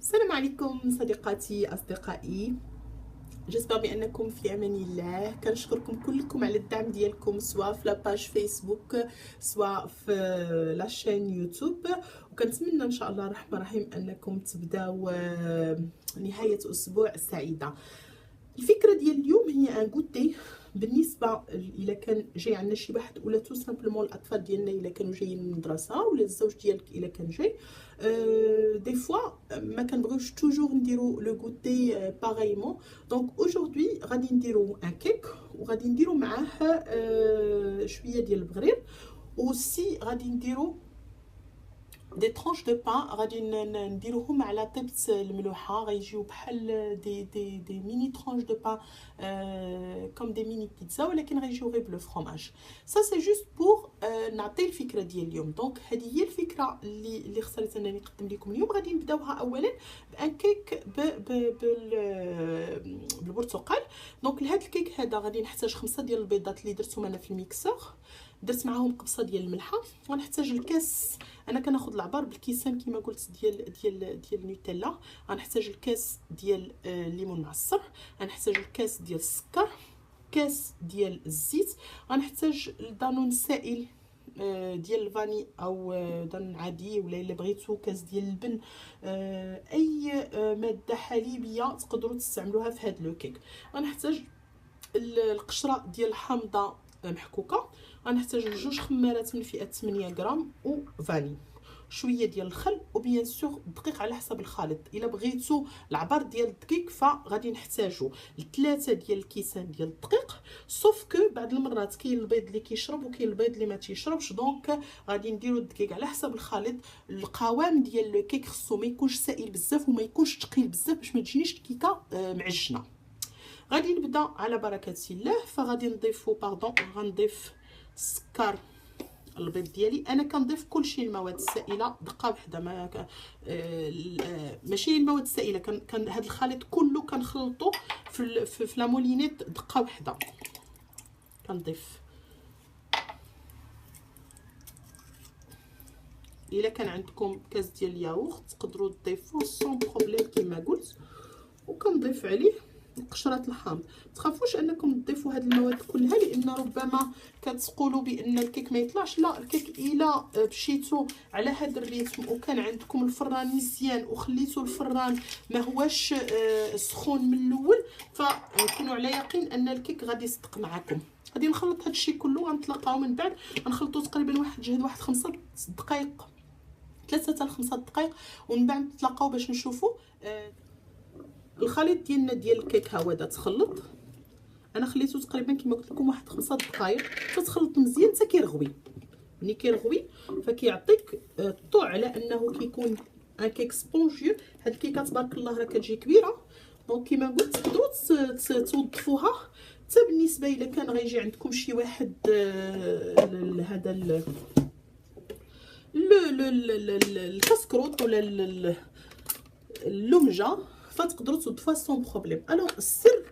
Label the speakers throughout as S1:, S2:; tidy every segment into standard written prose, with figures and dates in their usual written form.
S1: السلام عليكم صديقاتي أصدقائي، جسبر بأنكم في أمان الله. كنشكركم كلكم على الدعم ديالكم سواء في لاباج فيسبوك سواء في لاشين يوتيوب، وكنتمنى إن شاء الله الرحمن الرحيم أنكم تبداو نهاية أسبوع سعيدة. الفكرة ديال اليوم هي ان غوتي بالنسبه الا كان جاي عندنا شي واحد ولا تو سامبلومون الاطفال ديالنا الا كانوا جايين من المدرسه ولا الزوج ديالك الا كان جاي دي فوا ما كنبغيوش توجور نديرو لو غوتي باغيمون. دونك اوجوردي غادي نديرو ان كيك وغادي نديرو معاه شويه ديال البغرير، وسي غادي نديرو دي ترونش دو بان غادي نديروهم على طيبت الملوحه، غيجيو بحال دي ميني ترونش دو بان كوم دي ميني بيتزا، ولكن غيجيو غير بلو فرomاج. سا سي جوست بور نعطي الفكره ديال اليوم. دونك هذه هي الفكره اللي اختاريت انني نقدم لكم اليوم. غادي نبداوها اولا بان كيك بالبرتقال. دونك لهذا الكيك هذا غادي نحتاج 5 ديال البيضات اللي درتهم انا في الميكسور، درت معاهم قبصه ديال الملحه، غنحتاج الكاس. انا كناخذ العبار بالكيسان كما قلت ديال نوتيلا. غنحتاج الكاس ديال الليمون معصر، غنحتاج الكاس ديال السكر، كاس ديال الزيت، غنحتاج الدانون سائل ديال الفاني او دانون عادي، ولا الا بغيتو كاس ديال اللبن، اي ماده حليبيه تقدروا تستعملوها في هذا لو كيك. غنحتاج القشره ديال الحامضه محكوكه، غنحتاج 2 خمارات من فئه 8 غرام وفاني، شويه ديال الخل، وبيان سور الدقيق على حسب الخليط. الا بغيتو العبار ديال الدقيق فغادي نحتاجو 3 ديال الكيسان ديال الدقيق. صوف كو بعض المرات كاين البيض اللي كيشرب وكاين البيض اللي ما تيشربش، دونك غادي نديرو الدقيق على حسب الخليط. القوام ديال لو كيك خصو ما يكونش سائل بزاف وما يكونش ثقيل بزاف باش ما تجينيش الكيكه معجنه. غادي نبدا على بركه الله. فغادي نضيفو غنضيف السكر، البيض ديالي انا كنضيف كلشي المواد السائله دقه وحده، ما ماشي المواد السائله، كان هذا الخليط كله كنخلطو في لا مولينيت دقه وحده. كنضيف الا كان عندكم كاس ديال الياغورت تقدروا تضيفوه سون بروبليم كما قلت، وكنضيف عليه قشره الحامض. تخافوش انكم تضيفوا هذه المواد كلها، لان ربما كتقولوا بان الكيك ما يطلعش. لا، الكيك الا مشيتوا على هذا الريتم وكان عندكم الفران مزيان وخليتوا الفران ما هواش سخون من الاول، فكونوا على يقين ان الكيك غادي يصدق معكم. غادي نخلط هذا الشيء كله، غنتلاقاو من بعد غنخلطوا تقريبا واحد 5 دقائق، 3 حتى 5 دقائق، ومن بعد نتلاقاو باش نشوفوا الخليط ديالنا ديال الكيك. ها هو تخلط، انا خليته تقريبا كما قلت لكم واحد 5 دقائق تتخلط مزيان حتى كيرغوي. ملي كيرغوي فكيعطيك الطوع على انه كيكون ان كيك سبونجيو. هاد الكيكه تبارك الله راه كتجي كبيره، دونك كما قلت تقدروا توظفوها. حتى بالنسبه الا كان غيجي عندكم شي واحد هذا الكسكروط ولا اللمجه، فتقدروا توظفوها سون بروبليم. الوغ السر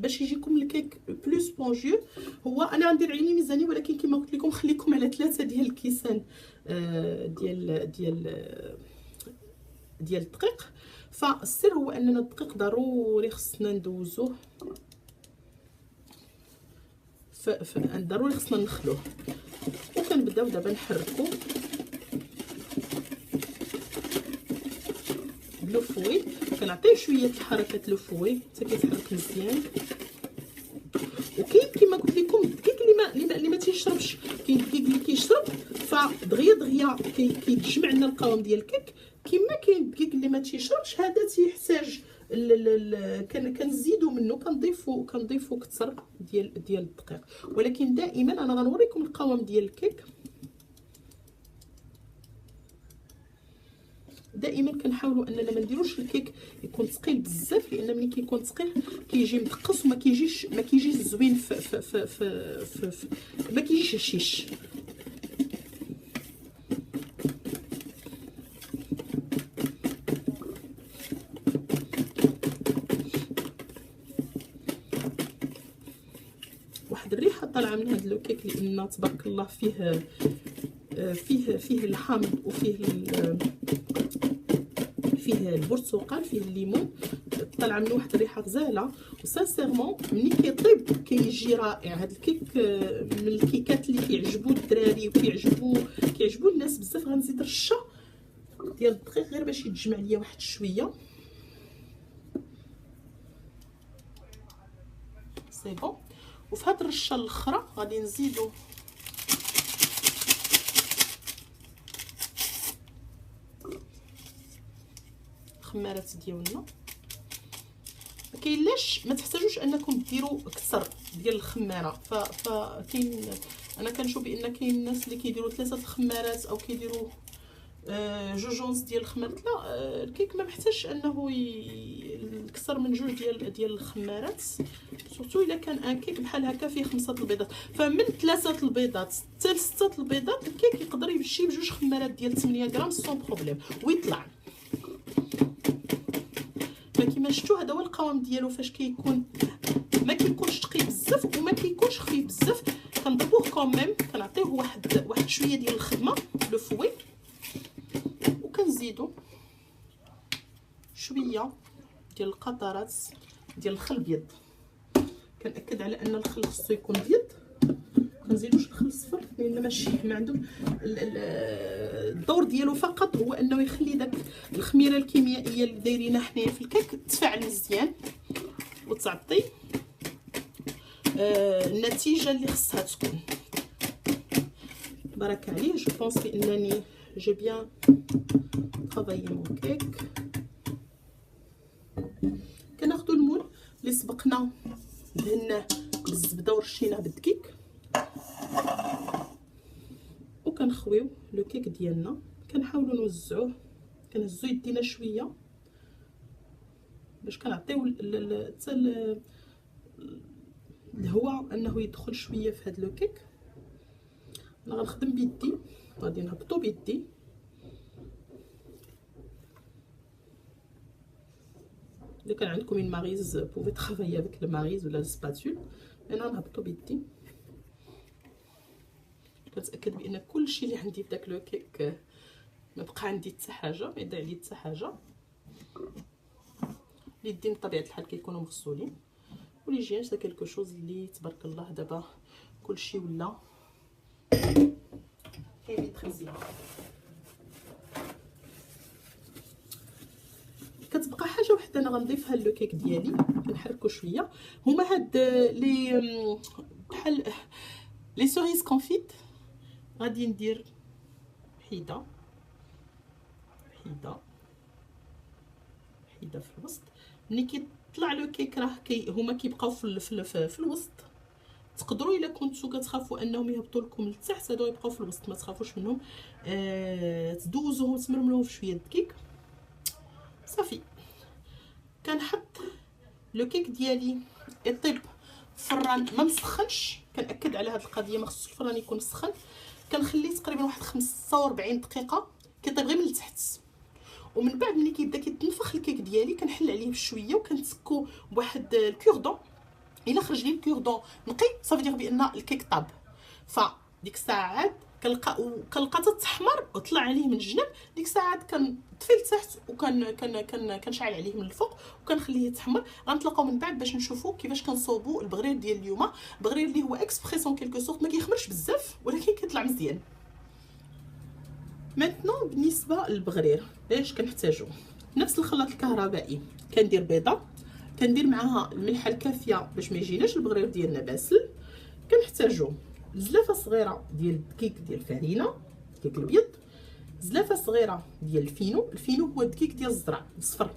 S1: باش يجيكم الكيك بلو سبونجيو هو انا غندير عيني ميزاني، ولكن كما قلت لكم خليكم على 3 ديال الكيسان ديال الدقيق. فالسر هو اننا الدقيق ضروري خصنا ندوزوه، ضروري خصنا نخلوه. وكنبداو دابا نحركو لو فوي، كنعطيه شويه الحركات لو فوي حتى كيتحرك مزيان. وكاين كما قلت لكم الدقيق اللي ما تيشربش، كاين الدقيق اللي كيشرب فدغيا كيتجمع لنا القوام ديال الكيك، كما كاين الدقيق اللي ما تيشربش. هذا تيحتاج كنزيدوا منه، كنضيفوا كثر ديال الدقيق. ولكن دائما انا غنوريكم القوام ديال الكيك. دائما كنحاولوا اننا ما نديروش الكيك يكون ثقيل بزاف، لان ملي كيكون ثقيل كيجي مدقص وما كيجيش زوين في ما كيجيش هشيش. واحد الريحه طالعه من هذا الكيك، لان تبارك الله فيه الحامض وفيه فيه البرتقال، فيه الليمون، طالعه منه واحد الريحه غزاله. وسانسيرمون ملي كيطيب كيجي رائع. هذا الكيك من الكيكات اللي كيعجبوا الدراري كيعجبوا الناس بزاف. غنزيد رشه ديال الدقيق غير باش يتجمع ليا واحد شويه. سي بون. وفي هاد الرشه الاخرى غادي نزيدو الخمارات ديالنا. ما كاينلاش، ما تحتاجوش انكم ديروا اكثر ديال الخماره. فكاين انا كنشوف بان كاين الناس اللي كيديروا 3 الخمارات او كيديروا جوج ديال الخمارات. لا، الكيك ما محتاجش انه اكثر من 2 ديال الخمارات، سورتو الا كان ان كيك بحال هكا فيه 5 البيضات. فمن 3 البيضات حتى ل 6 البيضات الكيك يقدر يمشي ب2 خمارات ديال 8 غرام سون بروبليم ويطلع. فكما شفتوا هذا هو القوام ديالو فاش كيكون ما كيكونش ثقيل بزاف وما كيكونش خفيف بزاف. كنضربوه كوميم، كنعطيوه واحد شويه ديال الخدمه لو فوي، وكنزيدو شويه ديال القطرات ديال الخل الابيض. كنأكد على ان الخل خصو يكون ابيض، كنزيدوش الخل الصفر لان ماشي ما عنده الدور ديالو. فقط هو انه يخلي داك الخميره الكيميائيه اللي دايرينها حنايا في الكيك تفاعل مزيان وتعطي النتيجه اللي خصها تكون. بارك عليه. جو بونس بانني جي بيان طرافايي مون كيك. كناخذوا المول اللي سبقنا دهناه بالزبده ورشيناه بالدقيق، وكنخويو لو كيك ديالنا. كنحاولوا نوزعوه، كنهزو يدينا شويه باش كنعطيو حتى الهواء انه يدخل شويه في هذا لو كيك. انا غنخدم بيدي، غادي نهبطو بيدي. اذا كان عندكم une maryse بوفي travailler avec le maryse ولا السباتول. انا نهبطو بيدي. كنتاكد بان كلشي اللي عندي في داك لو كيك ما بقى عندي حتى حاجه، ما يضيع لي حتى حاجه. اليدين بطبيعه الحال كيكونوا مغسولين، وليجيان سا كلكو شوز اللي تبارك الله دابا كلشي ولا كيبيض مزيان. كتبقى حاجه وحده انا غنضيفها لو كيك ديالي، كنحركو شويه. هما هاد لي بحال لي سوريز كونفيت. غادي ندير حيده حيده حيده في الوسط. ملي كيطلع لو كيك راه هما كيبقاو في الوسط. تقدروا الا كنتو كتخافوا انهم يهبطوا لكم لتحت، هادو يبقاو في الوسط، ما تخافوش منهم. تدوزوهم تمرملوهم في شويه دقيق صافي. كنحط لو كيك ديالي يطيب فران ما مسخنش. كنأكد على هذه القضيه، ما خصوش الفران يكون سخن. كنخليه تقريبا واحد 45 دقيقه كيطيب غير من التحت. ومن بعد ملي كيبدا كيتنفخ الكيك ديالي كنحل عليه بشويه وكنتسكو بواحد الكوردون. الا خرج لي الكوردون نقي صافي دير بان الكيك طاب. فديك الساعه عاد كنلقى تتحمر وطلع عليه من الجنب. ديك الساعه عاد كنطفي لتحت كنشعل عليه من الفوق وكنخليه يتحمر. غنتلاقاو من بعد باش نشوفوا كيفاش كنصوبوا البغرير ديال اليوم. البغرير اللي هو اكسبريسون كيلكو سورت، ما كيخمرش بزاف ولكن كيطلع مزيان. مانتنون بالنسبه للبغرير اش كنحتاجو؟ نفس الخلاط الكهربائي. كندير بيضه، كندير معاها الملحه الكافيه باش ما يجيناش البغرير ديالنا باسل. كنحتاجو زلافه صغيره ديال الدقيق ديال الفرينه، الدقيق الابيض. زلافه صغيره ديال الفينو. الفينو هو الدقيق ديال الزرع الصفر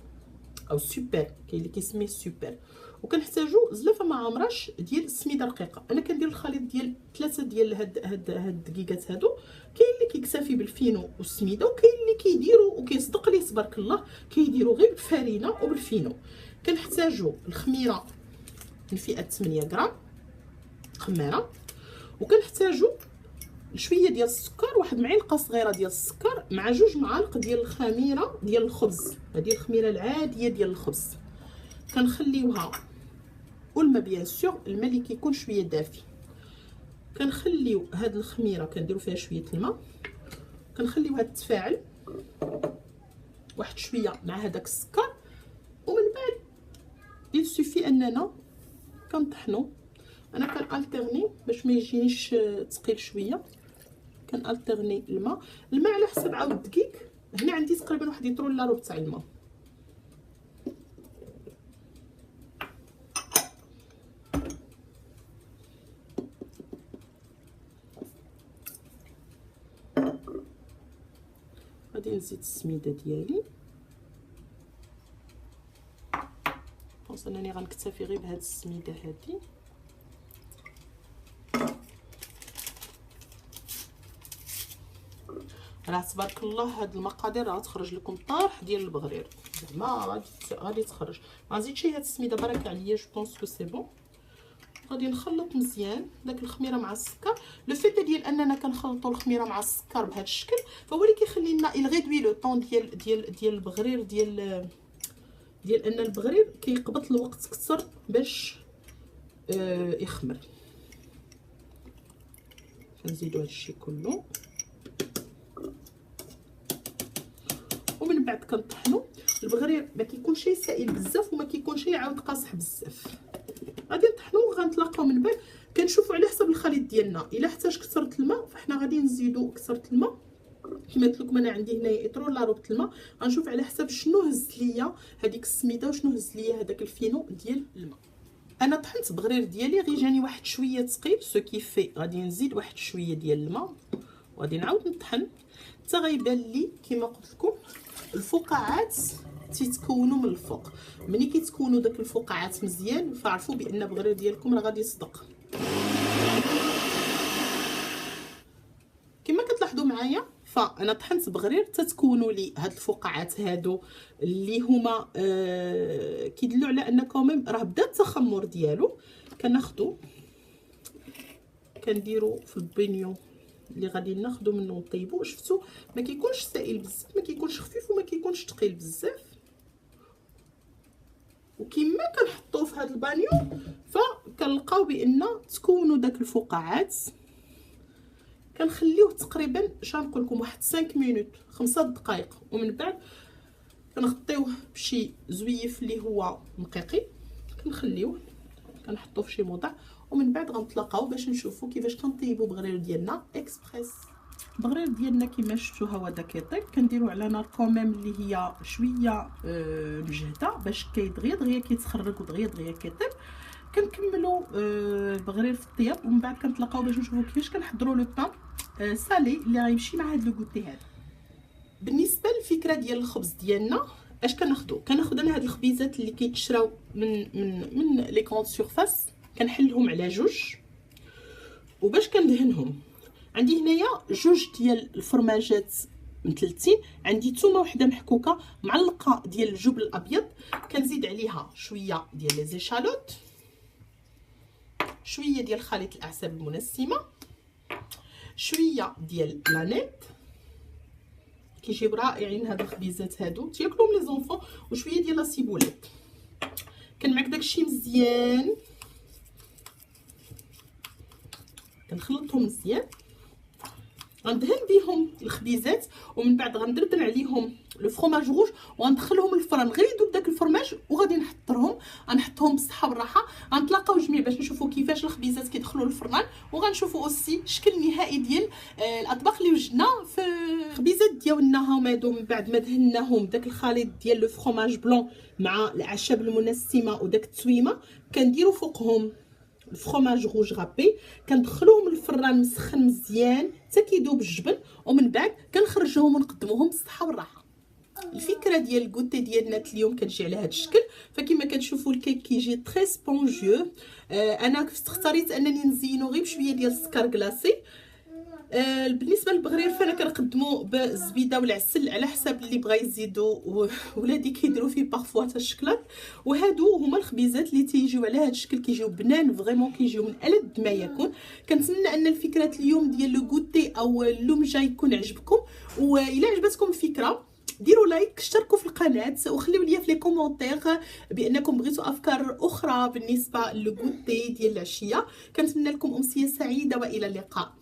S1: او السوبر، كاين اللي كيسميه السوبر. وكنحتاجو زلافه ما عامراش ديال السميده رقيقه. انا كندير الخليط ديال 3 ديال هاد الدقيقات هادو. كاين اللي كيكتفي بالفينو والسميده، وكاين اللي كيديروا وكيصدق ليه تبارك الله كيديروا غير بالفرينه وبالفينو. كنحتاجو الخميره من فئه 8 غرام خماره. وكنحتاجو شويه ديال السكر، واحد معلقه صغيره ديال السكر مع 2 معالق ديال الخميره ديال الخبز. هذه الخميره العاديه ديال الخبز كنخليوها. والماء بيان سور، الماء اللي كيكون شويه دافي. كنخليو هاد الخميره كنديرو فيها شويه الماء، كنخليوها تتفاعل واحد شويه مع هذاك السكر، ومن بعد يسوفي اننا كنطحنوا. انا كنالتيرني باش ما يجينيش ثقيل شويه، كنالتيرني الماء على حسب عاود الدقيق. هنا عندي تقريبا واحد لتر ولا ربع تاع الماء. غادي نزيد السميده ديالي. بونس انني غنكتفي غير بهاد السميده هادي. راه تبارك الله هاد المقادير راه تخرج لكم طرح ديال البغرير، زعما غادي تخرج. ما نزيدش هاد السميده برك عليا، جو بونس كو سي بون. غادي نخلط مزيان داك الخميره مع السكر. لو فيت ديال اننا كنخلطوا الخميره مع السكر بهذا الشكل فهو اللي كيخلي لنا الغيدوي لو طون ديال البغرير، ديال ان البغرير كيقبط الوقت اكثر باش يخمر. كنزيدو هادشي كله ومن بعد كنطحنوا. البغرير ما كيكونش سائل بزاف وما كيكونش عاود قاصح بزاف. غادي نطحنوا وغنتلاقاو من بعد. كنشوفوا على حسب الخليط ديالنا، الا احتاج كثرت الماء فاحنا غادي نزيدوا كثرت الماء. كما قلت لكم انا عندي هنايا اطرو ولا ربع الماء، غنشوف على حسب شنو هز ليا هذيك السميده وشنو هز ليا هذاك الفينو ديال الماء. انا طحنت بغرير ديالي غير جاني واحد شويه ثقيل، سو كيفي غادي نزيد واحد شويه ديال الماء وغادي نعاود نطحن حتى غيبان لي كما قلت لكم الفقاعات تيتكونوا من الفوق. ملي كيتكونوا داك الفقاعات مزيان فعرفوا بان البغرير ديالكم راه غادي يصدق. كما كتلاحظوا معايا فانا طحنت بغرير تتكونوا لي هاد الفقاعات هادو اللي هما كيدلوا على ان كوميم راه بدا التخمر ديالو. كناخذوا كنديروا في البينيو اللي غادي ناخذوا منه نطيبوه. شفتوا ما كيكونش سائل بزاف، ما كيكونش خفيف وما كيكونش ثقيل بزاف. وكما كنحطوه في هذا البانيو فكنلقاو بان تكونوا داك الفقاعات. كنخليوه تقريبا نقول لكم واحد 5 مينوت 5 دقائق، ومن بعد كنغطيوه بشي زويف اللي هو نقيقي. كنخليوه كنحطوه في شي موضع ومن بعد غنتلاقاو باش نشوفوا كيفاش كنطيبوا بغرير ديالنا اكسبريس. البغرير ديالنا كما شفتوا ها هو دا كيطيب. كنديروا على نار كوميم اللي هي شويه مجهده باش دغيا كيتخرج ودغيا كيطيب. كنكملوا البغرير في الطياب ومن بعد كنتلاقاو باش نشوفوا كيفاش كنحضروا لو بان سالي اللي غيمشي مع هذا لو غوتي هذا. بالنسبه للفكره ديال الخبز ديالنا اش كناخذ انا هاد الخبيزات اللي كيتشراو من لي كونط سورفاس، كنحلهم على جوج وباش كندهنهم. عندي هنايا جوج ديال الفرماجات مثلثين، عندي تومه وحده محكوكه معلقه ديال الجبن الابيض، كنزيد عليها شويه ديال لي زيشالوت، شويه ديال خليط الاعشاب المنسمه، شويه ديال لانيب كيجيو رائعين هاد الخبيزات هادو تياكلوهم لي زونفون، وشويه ديال لا سيبوليت. كنمعك داكشي مزيان كنخلطهم مزيان. غندهن بهم الخبيزات ومن بعد غندردن عليهم لو فرomاج روج وغندخلهم الفران غير يذوب داك الفرماج وغادي نحطهم بالصحه والراحه. غنتلاقاو جميع باش نشوفوا كيفاش الخبيزات كيدخلوا للفران، وغنشوفوا اوسي الشكل النهائي ديال الاطباق اللي وجدنا في الخبيزات ديالنا. هما من بعد ما دهناهم داك الخليط ديال لو فرomاج بلون مع الاعشاب المنسمه وداك التسويمه، كنديروا فوقهم الفرomاج روج غابي، كندخلوهم الفران مسخن مزيان حتى كيذوب الجبن، ومن بعد كنخرجوهم ونقدموهم بالصحه والراحه. الفكره ديال الكوتي ديالنا اليوم كتجي على هذا الشكل. فكما كتشوفوا الكيك كيجي تري سبونجيو. انا اختاريت انني نزينو غير بشويه ديال السكر كلاصي. بالنسبه للبغرير فانا كنقدمو بالزبيده والعسل على حساب اللي بغا يزيدو، ولادي كيديروا فيه بارفوا حتى الشكلاط. وهادو هما الخبيزات اللي تيجيو على هذا الشكل، كيجيو بنان فريمون، كيجيو من ألذ ما يكون. كنتمنى ان الفكره اليوم ديال لو غوتي او اللومجا يكون عجبكم، والا عجبتكم الفكره ديروا لايك، اشتركوا في القناه، وخليوا لي في لي كومونتير بانكم بغيتوا افكار اخرى بالنسبه للغوتي ديال العشيه. كنتمنى لكم امسيه سعيده والى اللقاء.